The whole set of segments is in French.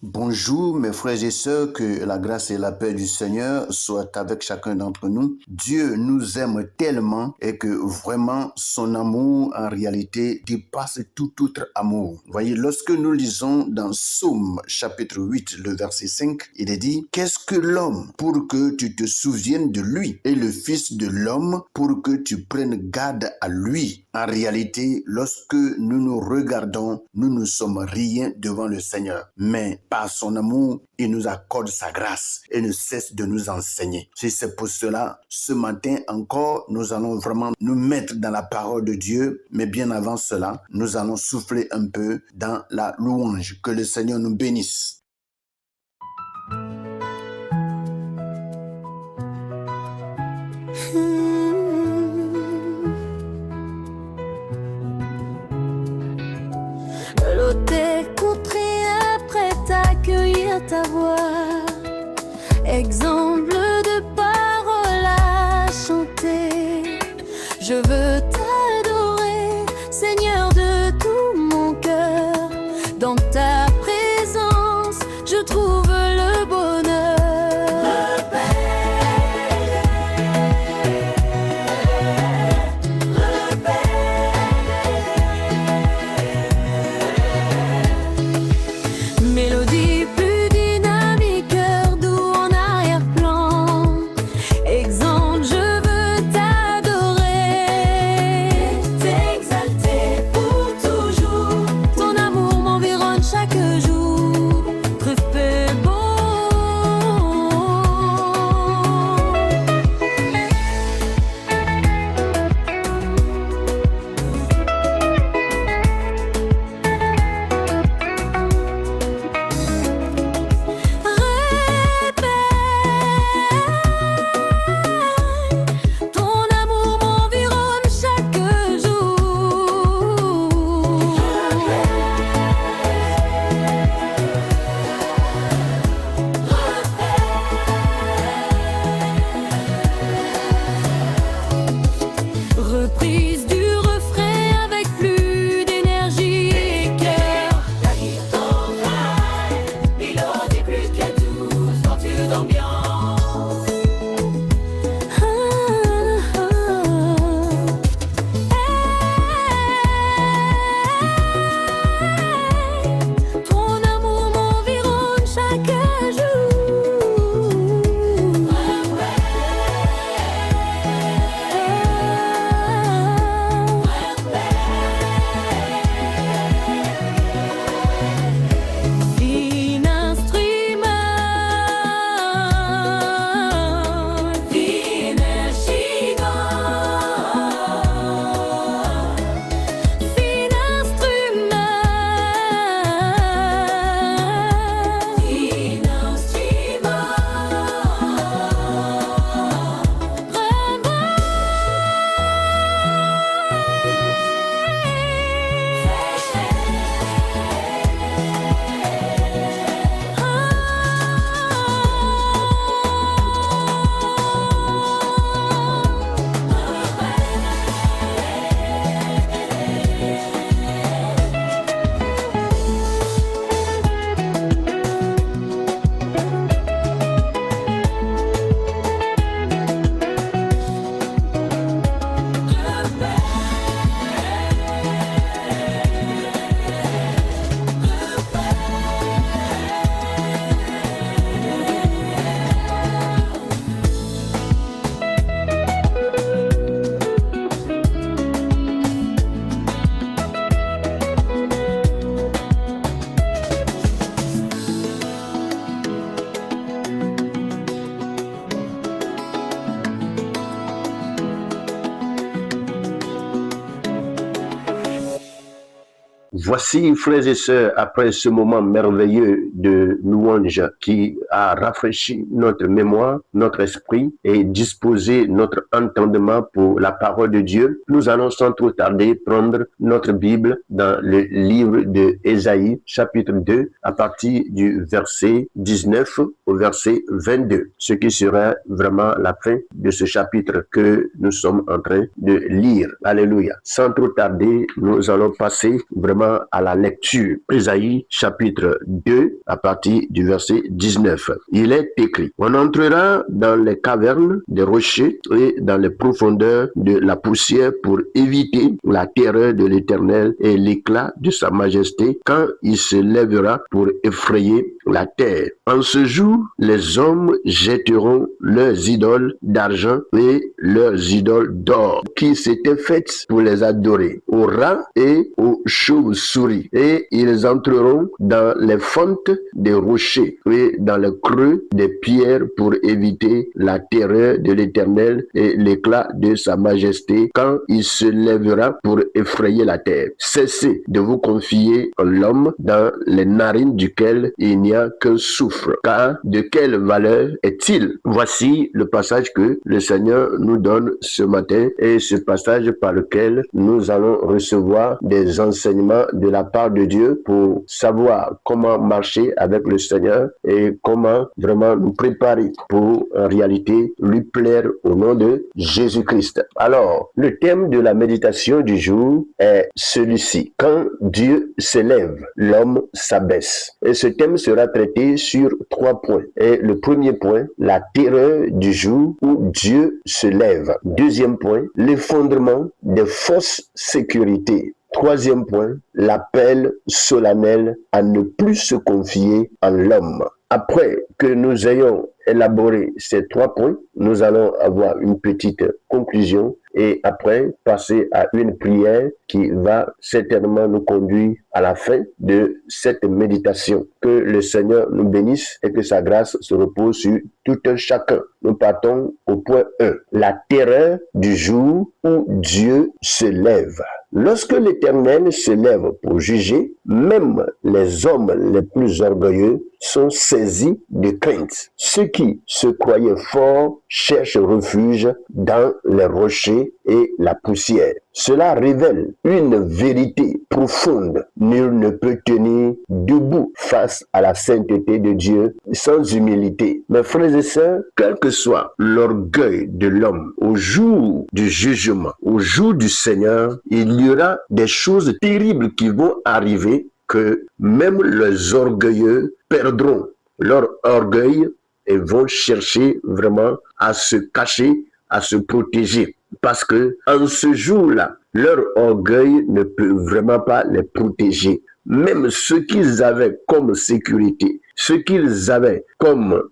Bonjour mes frères et sœurs, que la grâce et la paix du Seigneur soient avec chacun d'entre nous. Dieu nous aime tellement et que vraiment son amour en réalité dépasse tout autre amour. Voyez, lorsque nous lisons dans Psaume chapitre 8, le verset 5, il est dit « Qu'est-ce que l'homme pour que tu te souviennes de lui et le fils de l'homme pour que tu prennes garde à lui ?» En réalité, lorsque nous nous regardons, nous ne sommes rien devant le Seigneur. Mais par son amour, il nous accorde sa grâce et ne cesse de nous enseigner. C'est pour cela, ce matin encore, nous allons vraiment nous mettre dans la parole de Dieu. Mais bien avant cela, nous allons souffler un peu dans la louange. Que le Seigneur nous bénisse. L'autre écouterait après t'accueillir ta voix, exemple de paroles à chanter. Je veux t'adorer, Seigneur, de tout mon cœur. Dans ta présence, je trouve le bonheur. Mélodie plus dynamique, cœur doux en arrière-plan. Exemple, je veux t'adorer, t'exalter pour toujours. Ton amour m'environne chaque jour, très beau. Ton amour m'environne chaque jour. Reprise du refrain avec plus d'énergie et cœur. La guitare vibe, mélodie plus que douce, torture d'ambiance. Ton amour m'environne chaque jour. Fin instrument, fin instrument, fin Voici, frères et sœurs, après ce moment merveilleux de louange qui a rafraîchi notre mémoire, notre esprit et disposé notre entendement pour la parole de Dieu, nous allons sans trop tarder prendre notre Bible dans le livre de Ésaïe, chapitre 2, à partir du verset 19 au verset 22, ce qui sera vraiment la fin de ce chapitre que nous sommes en train de lire. Alléluia. Sans trop tarder, nous allons passer vraiment maintenant à la lecture. Ésaïe chapitre 2 à partir du verset 19. Il est écrit: on entrera dans les cavernes des rochers et dans les profondeurs de la poussière pour éviter la terreur de l'Éternel et l'éclat de sa majesté quand il se lèvera pour effrayer la terre. En ce jour, les hommes jetteront leurs idoles d'argent et leurs idoles d'or qui s'étaient faites pour les adorer aux rats et aux chauves-souris, et ils entreront dans les fentes des rochers et dans le creux des pierres pour éviter la terreur de l'Éternel et l'éclat de sa majesté quand il se lèvera pour effrayer la terre. Cessez de vous confier en l'homme dans les narines duquel il n'y a qu'un souffle, car de quelle valeur est-il? Voici le passage que le Seigneur nous donne ce matin, et ce passage par lequel nous allons recevoir des enseignements de la part de Dieu pour savoir comment marcher avec le Seigneur et comment vraiment nous préparer pour en réalité lui plaire au nom de Jésus-Christ. Alors, le thème de la méditation du jour est celui-ci: quand Dieu s'élève, l'homme s'abaisse. Et ce thème sera traité sur 3 points. Et le premier point, la terreur du jour où Dieu se lève. Deuxième point, l'effondrement des fausses sécurités. Troisième point, l'appel solennel à ne plus se confier en l'homme. Après que nous ayons élaboré ces 3 points, nous allons avoir une petite conclusion et après passer à une prière qui va certainement nous conduire à la fin de cette méditation. Que le Seigneur nous bénisse et que sa grâce se repose sur tout un chacun. Nous partons au point 1. La terreur du jour où Dieu se lève. Lorsque l'Éternel se lève pour juger, même les hommes les plus orgueilleux sont saisis de crainte. Ceux qui se croyaient forts cherchent refuge dans les rochers et la poussière. Cela révèle une vérité profonde. Nul ne peut tenir debout face à la sainteté de Dieu sans humilité. Mes frères et sœurs, quel que soit l'orgueil de l'homme, au jour du jugement, au jour du Seigneur, il y aura des choses terribles qui vont arriver que même les orgueilleux perdront leur orgueil et vont chercher vraiment à se cacher, à se protéger. Parce que en ce jour-là, leur orgueil ne peut vraiment pas les protéger. Même ce qu'ils avaient comme sécurité, ce qu'ils avaient comme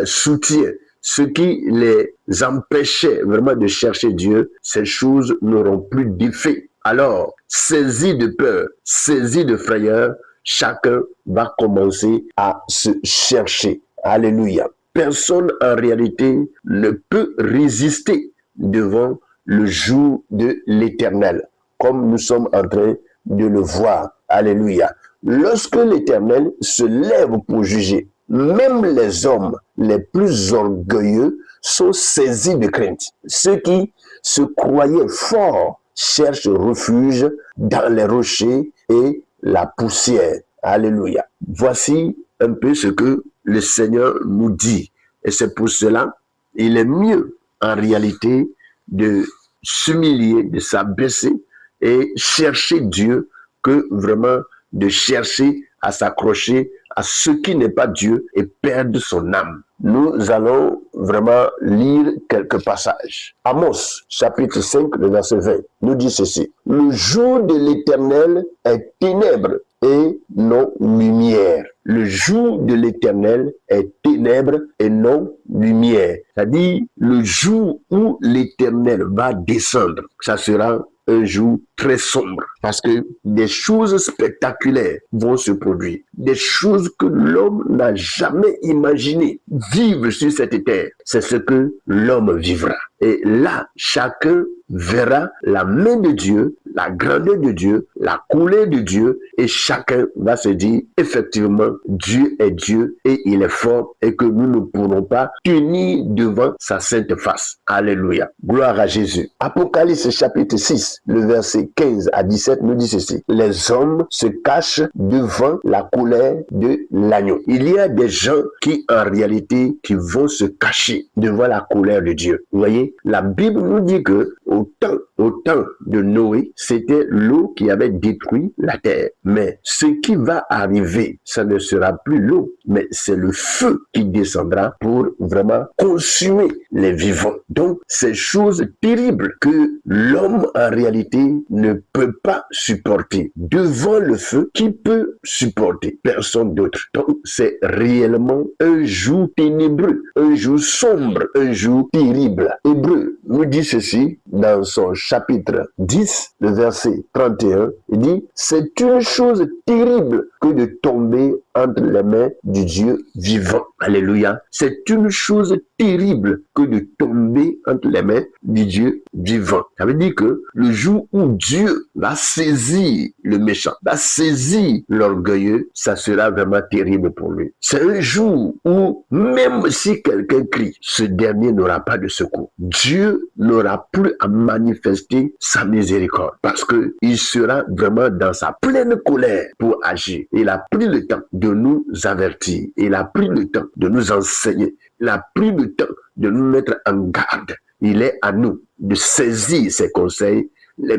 soutien, ce qui les empêchait vraiment de chercher Dieu, ces choses n'auront plus d'effet. Alors, saisi de peur, saisi de frayeur, chacun va commencer à se chercher. Alléluia. Personne en réalité ne peut résister devant le jour de l'Éternel, comme nous sommes en train de le voir. Alléluia. Lorsque l'Éternel se lève pour juger, même les hommes les plus orgueilleux sont saisis de crainte. Ceux qui se croyaient forts cherchent refuge dans les rochers et la poussière. Alléluia. Voici un peu ce que le Seigneur nous dit. Et c'est pour cela, il est mieux en réalité de s'humilier, de s'abaisser et chercher Dieu que vraiment de chercher à s'accrocher à ce qui n'est pas Dieu et perdre son âme. Nous allons vraiment lire quelques passages. Amos, chapitre 5, le verset 20, nous dit ceci: le jour de l'Éternel est ténèbres et non lumière. Le jour de l'Éternel est ténèbres et non lumière. C'est-à-dire, le jour où l'Éternel va descendre, ça sera un jour très sombre, parce que des choses spectaculaires vont se produire, des choses que l'homme n'a jamais imaginées vivre sur cette terre. C'est ce que l'homme vivra. Et là, chacun verra la main de Dieu, la grandeur de Dieu, la couleur de Dieu, et chacun va se dire, effectivement, Dieu est Dieu et il est fort et que nous ne pourrons pas tenir devant sa sainte face. Alléluia. Gloire à Jésus. Apocalypse chapitre 6, le verset 15 à 17 nous dit ceci: les hommes se cachent devant la colère de l'agneau. Il y a des gens qui, en réalité, qui vont se cacher devant la colère de Dieu. Vous voyez, la Bible nous dit que au temps de Noé, c'était l'eau qui avait détruit la terre. Mais ce qui va arriver, ça ne sera plus l'eau, mais c'est le feu qui descendra pour vraiment consumer les vivants. Donc, ces choses terribles que l'homme en réalité ne peut pas supporter. Devant le feu, qui peut supporter? Personne d'autre. Donc, c'est réellement un jour ténébreux, un jour sombre, un jour terrible. Hébreu nous dit ceci dans son chapitre 10, le verset 31. Il dit, c'est une chose terrible que de tomber entre les mains du Dieu vivant. Alléluia. C'est une chose terrible que de tomber entre les mains du Dieu vivant. Ça veut dire que le jour où Dieu va saisir le méchant, va saisir l'orgueilleux, ça sera vraiment terrible pour lui. C'est un jour où même si quelqu'un crie, ce dernier n'aura pas de secours. Dieu n'aura plus à manifester sa miséricorde parce que il sera vraiment dans sa pleine colère pour agir. Il a pris le temps de nous avertir. Il a pris le temps de nous enseigner. Il a pris le temps de nous mettre en garde. Il est à nous de saisir ses conseils,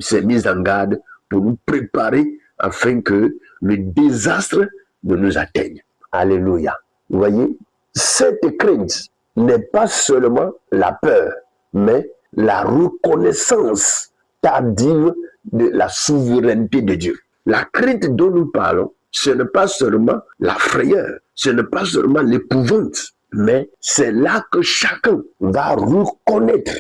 ses mises en garde pour nous préparer afin que le désastre ne nous atteigne. Alléluia. Vous voyez, cette crainte n'est pas seulement la peur, mais la reconnaissance tardive de la souveraineté de Dieu. La crainte dont nous parlons, ce n'est pas seulement la frayeur, ce n'est pas seulement l'épouvante, mais c'est là que chacun va reconnaître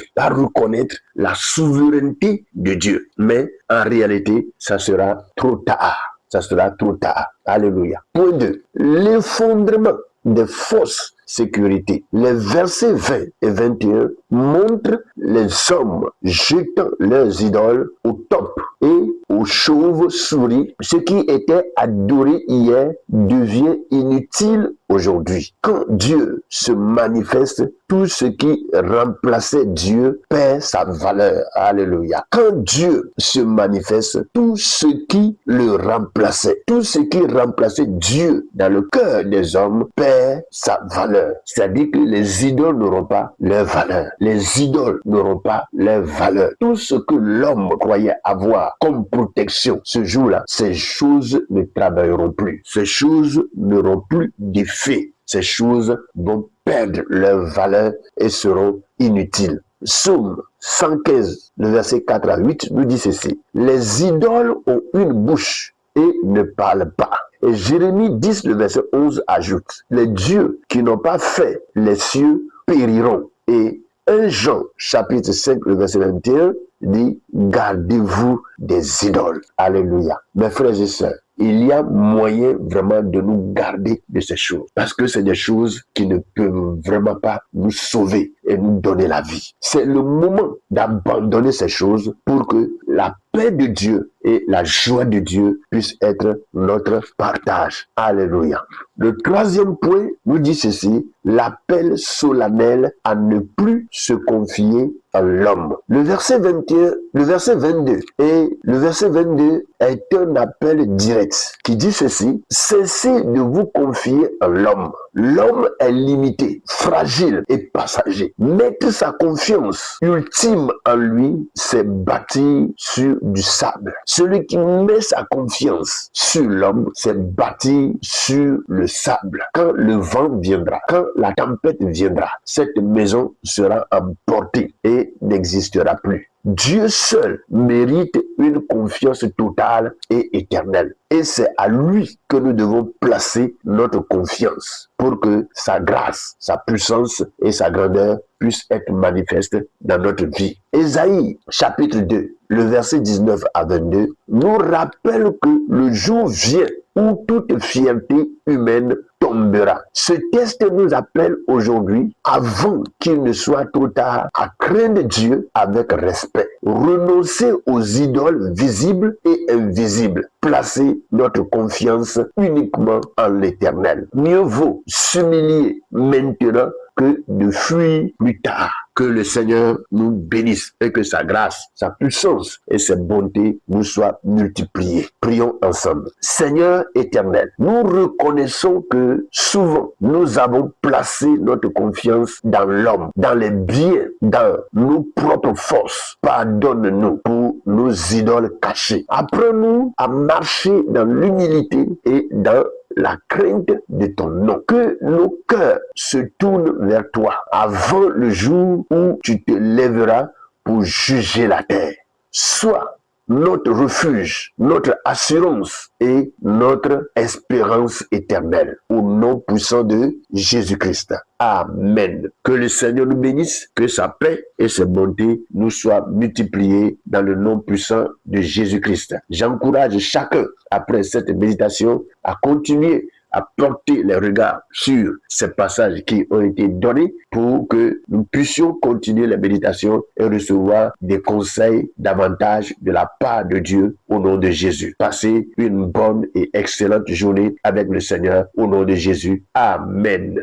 la souveraineté de Dieu. Mais en réalité, ça sera trop tard. Ça sera trop tard. Alléluia. Point 2. L'effondrement des fausses sécurités. Les versets 20 et 21 montrent les hommes jetant leurs idoles au top et aux chauves-souris. Ce qui était adoré hier devient inutile aujourd'hui. Quand Dieu se manifeste, tout ce qui remplaçait Dieu perd sa valeur. Alléluia. Quand Dieu se manifeste, tout ce qui le remplaçait, tout ce qui remplaçait Dieu dans le cœur des hommes perd sa valeur. C'est-à-dire que les idoles n'auront pas leur valeur. Les idoles n'auront pas leur valeur. Tout ce que l'homme croyait avoir comme protection ce jour-là, ces choses ne travailleront plus. Ces choses n'auront plus d'effet. Ces choses vont perdre leur valeur et seront inutiles. Psaume 115, le verset 4 à 8 nous dit ceci. Les idoles ont une bouche et ne parlent pas. Et Jérémie 10, le verset 11 ajoute, les dieux qui n'ont pas fait les cieux périront. Et 1 Jean, chapitre 5, le verset 21, dit, gardez-vous des idoles. Alléluia. Mes frères et sœurs, il y a moyen vraiment de nous garder de ces choses. Parce que c'est des choses qui ne peuvent vraiment pas nous sauver et nous donner la vie. C'est le moment d'abandonner ces choses pour que la paix de Dieu et la joie de Dieu puissent être notre partage. Alléluia. Le troisième point nous dit ceci, l'appel solennel à ne plus se confier à l'homme. Le verset 21, le verset 22 et le verset 22 est un appel direct qui dit ceci, cessez de vous confier à l'homme. L'homme est limité, fragile et passager. Mettre sa confiance ultime en lui, c'est bâtir sur du sable. Celui qui met sa confiance sur l'homme, c'est bâtir sur le sable. Quand le vent viendra, quand la tempête viendra, cette maison sera emportée et n'existera plus. Dieu seul mérite une confiance totale et éternelle. Et c'est à lui que nous devons placer notre confiance pour que sa grâce, sa puissance et sa grandeur puissent être manifestes dans notre vie. Ésaïe, chapitre 2, le verset 19 à 22, nous rappelle que le jour vient où toute fierté humaine tombera. Ce texte nous appelle aujourd'hui, avant qu'il ne soit trop tard, à craindre Dieu avec respect, renoncer aux idoles visibles et invisibles, placer notre confiance uniquement en l'Éternel. Mieux vaut s'humilier maintenant que de fuir plus tard. Que le Seigneur nous bénisse et que sa grâce, sa puissance et ses bontés nous soient multipliées. Prions ensemble. Seigneur éternel, nous reconnaissons que souvent nous avons placé notre confiance dans l'homme, dans les biens, dans nos propres forces. Pardonne-nous pour nos idoles cachées. Apprends-nous à marcher dans l'humilité et dans la crainte de ton nom. Que nos cœurs se tournent vers toi avant le jour où tu te lèveras pour juger la terre. Sois notre refuge, notre assurance et notre espérance éternelle. Au nom puissant de Jésus-Christ. Amen. Que le Seigneur nous bénisse, que sa paix et ses bontés nous soient multipliées dans le nom puissant de Jésus-Christ. J'encourage chacun, après cette méditation, à continuer à porter les regards sur ces passages qui ont été donnés pour que nous puissions continuer la méditation et recevoir des conseils davantage de la part de Dieu au nom de Jésus. Passez une bonne et excellente journée avec le Seigneur au nom de Jésus. Amen.